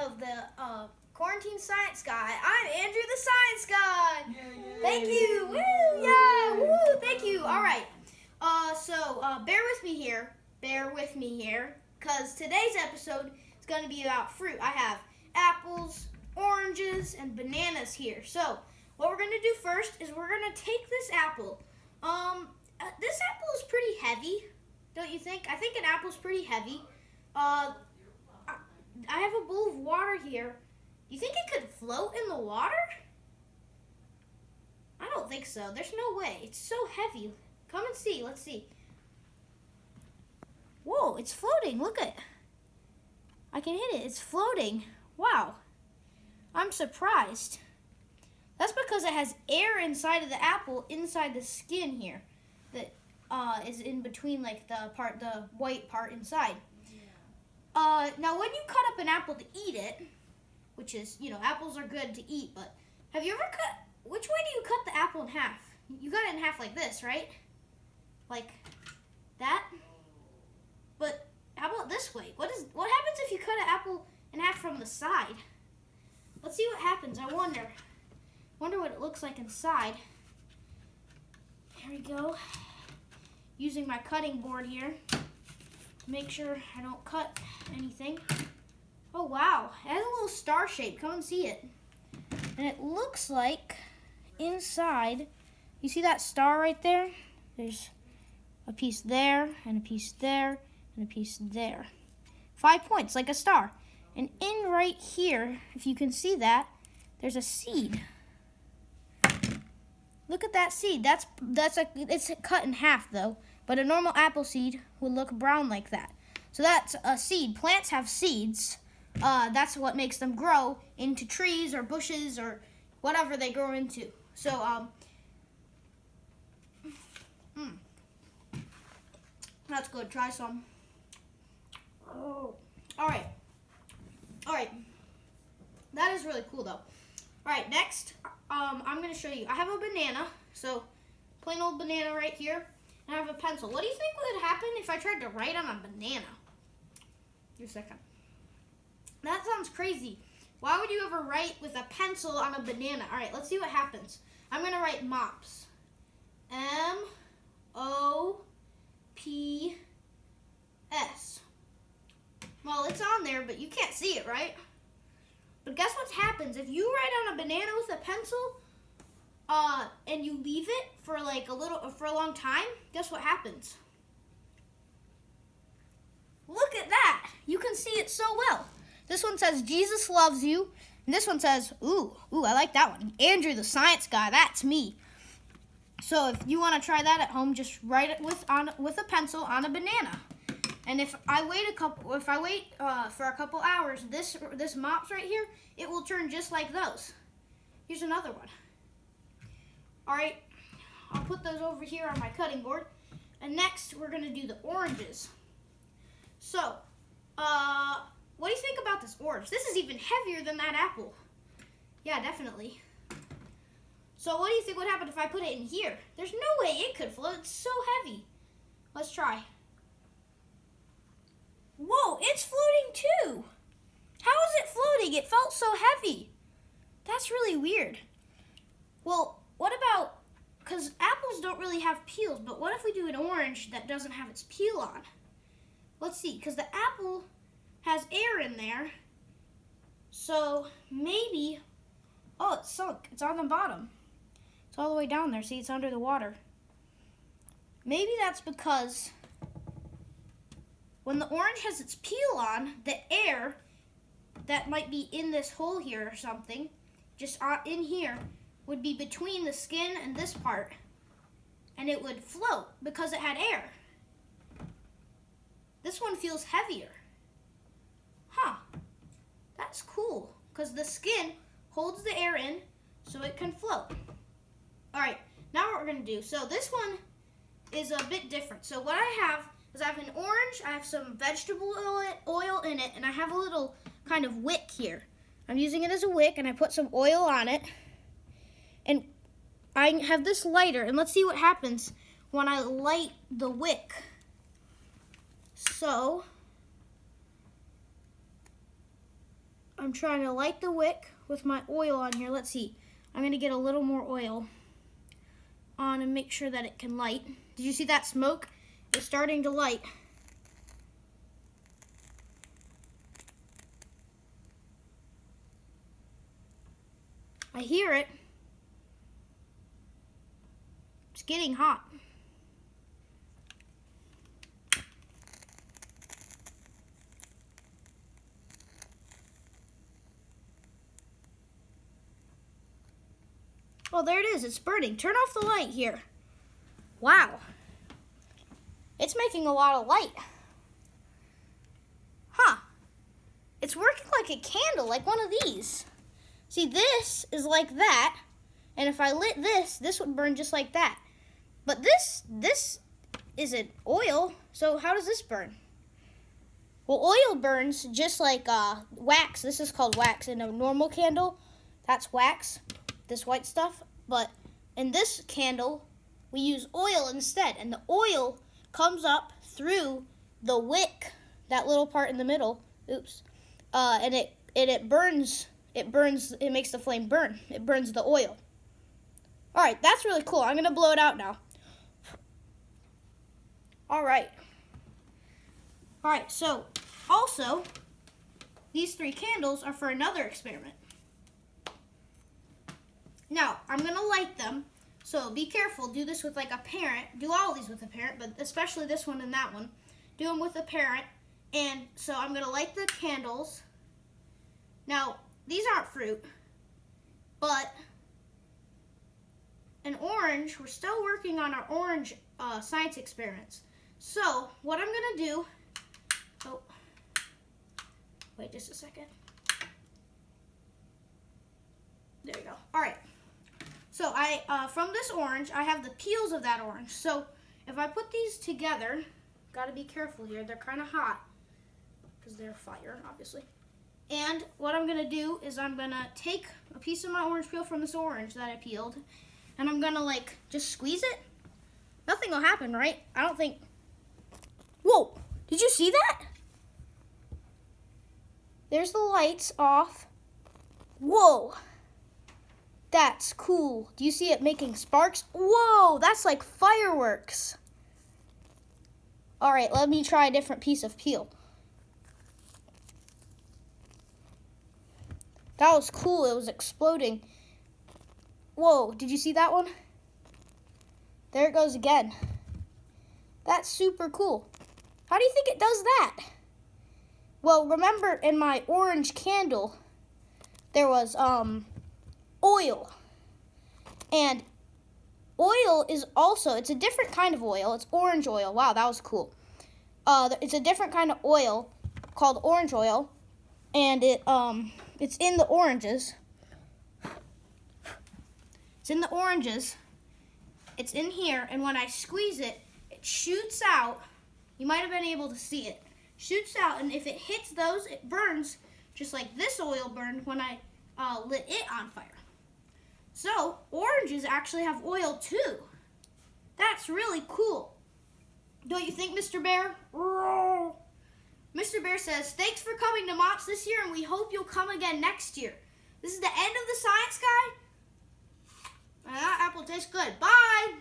of the Quarantine Science Guy. I'm Andrew the Science Guy. Yay. Thank you. Woo, yeah, woo, thank you. All right. Bear with me here, because today's episode is going to be about fruit. I have apples, oranges, and bananas here. So, what we're going to do first is we're going to take this apple. This apple is pretty heavy, don't you think? I think an apple's pretty heavy. I have a bowl of water here. Do you think it could float in the water? I don't think so. There's no way. It's so heavy. Come and see. Let's see. Whoa, it's floating. Look at it. I can hit it. It's floating. Wow. I'm surprised. That's because it has air inside of the apple, inside the skin here, that is in between, like the white part inside. Now, when you cut up an apple to eat it, which is, apples are good to eat, but have you ever which way do you cut the apple in half? You cut it in half like this, right? Like that? But how about this way? What happens if you cut an apple in half from the side? Let's see what happens. I wonder what it looks like inside. Here we go. Using my cutting board here. Make sure I don't cut anything. Oh wow, it has a little star shape. Come and see it. And it looks like inside, you see that star right there? There's a piece there, and a piece there, and a piece there. 5 points, like a star. And in right here, if you can see that, there's a seed. Look at that seed. It's cut in half though. But a normal apple seed would look brown like that. So that's a seed. Plants have seeds. That's what makes them grow into trees or bushes or whatever they grow into. So, that's good. Try some. Oh, all right. That is really cool, though. All right, next, I'm going to show you. I have a banana. So, plain old banana right here. And I have a pencil. What do you think would happen if I tried to write on a banana? Give a second. That sounds crazy. Why would you ever write with a pencil on a banana? All right, let's see what happens. I'm going to write MOPS. M-O-P-S. Well, it's on there, but you can't see it, right? But guess what happens? If you write on a banana with a pencil, and you leave it for a long time, guess what happens? Look at that. You can see it so well. This one says, Jesus loves you. And this one says, ooh, I like that one. Andrew, the Science Guy, that's me. So if you want to try that at home, just write it with a pencil on a banana. And if I wait for a couple hours, this MOPS right here, it will turn just like those. Here's another one. All right, I'll put those over here on my cutting board. And next, we're going to do the oranges. So, what do you think about this orange? This is even heavier than that apple. Yeah, definitely. So, what do you think would happen if I put it in here? There's no way it could float. It's so heavy. Let's try. Whoa, it's floating too. How is it floating? It felt so heavy. That's really weird. Well, what about, because apples don't really have peels, but what if we do an orange that doesn't have its peel on? Let's see, because the apple has air in there, so maybe, oh, it's sunk. It's on the bottom. It's all the way down there. See, it's under the water. Maybe that's because when the orange has its peel on, the air that might be in this hole here or something, just in here, would be between the skin and this part, and it would float because it had air. This one feels heavier. Huh, that's cool, because the skin holds the air in so it can float. All right, now what we're gonna do, so this one is a bit different. So what I have is I have an orange, I have some vegetable oil in it, and I have a little kind of wick here. I'm using it as a wick, and I put some oil on it. And I have this lighter, and let's see what happens when I light the wick. So, I'm trying to light the wick with my oil on here. Let's see. I'm going to get a little more oil on and make sure that it can light. Did you see that smoke? It's starting to light. I hear it. It's getting hot. Well, there it is. It's burning. Turn off the light here. Wow. It's making a lot of light. Huh. It's working like a candle, like one of these. See, this is like that. And if I lit this, this would burn just like that. But this isn't oil. So how does this burn? Well, oil burns just like wax. This is called wax. In a normal candle, that's wax, this white stuff. But in this candle, we use oil instead. And the oil comes up through the wick, that little part in the middle. Oops. And it burns. It makes the flame burn. It burns the oil. All right, that's really cool. I'm going to blow it out now. All right, so also, these 3 candles are for another experiment. Now, I'm going to light them, so be careful. Do this with like a parent. Do all these with a parent, but especially this one and that one. Do them with a parent. And so I'm going to light the candles. Now, these aren't fruit, but an orange, we're still working on our orange science experiments. So what I'm going to do, oh, wait just a second. There you go. All right. So from this orange, I have the peels of that orange. So if I put these together, got to be careful here. They're kind of hot because they're fire, obviously. And what I'm going to do is I'm going to take a piece of my orange peel from this orange that I peeled, and I'm going to like just squeeze it. Nothing will happen, right? I don't think. Whoa, did you see that? There's the lights off. Whoa, that's cool. Do you see it making sparks? Whoa, that's like fireworks. All right, let me try a different piece of peel. That was cool. It was exploding. Whoa, did you see that one? There it goes again. That's super cool. How do you think it does that? Well, remember in my orange candle, there was oil. And oil is also, it's a different kind of oil. It's orange oil. Wow, that was cool. It's a different kind of oil called orange oil. And it's in the oranges. It's in the oranges. It's in here, and when I squeeze it, it shoots out. You might have been able to see it. Shoots out, and if it hits those, it burns just like this oil burned when I lit it on fire. So, oranges actually have oil too. That's really cool. Don't you think, Mr. Bear? Mr. Bear says, thanks for coming to MOPS this year, and we hope you'll come again next year. This is the end of the Science Guide. And that apple tastes good. Bye!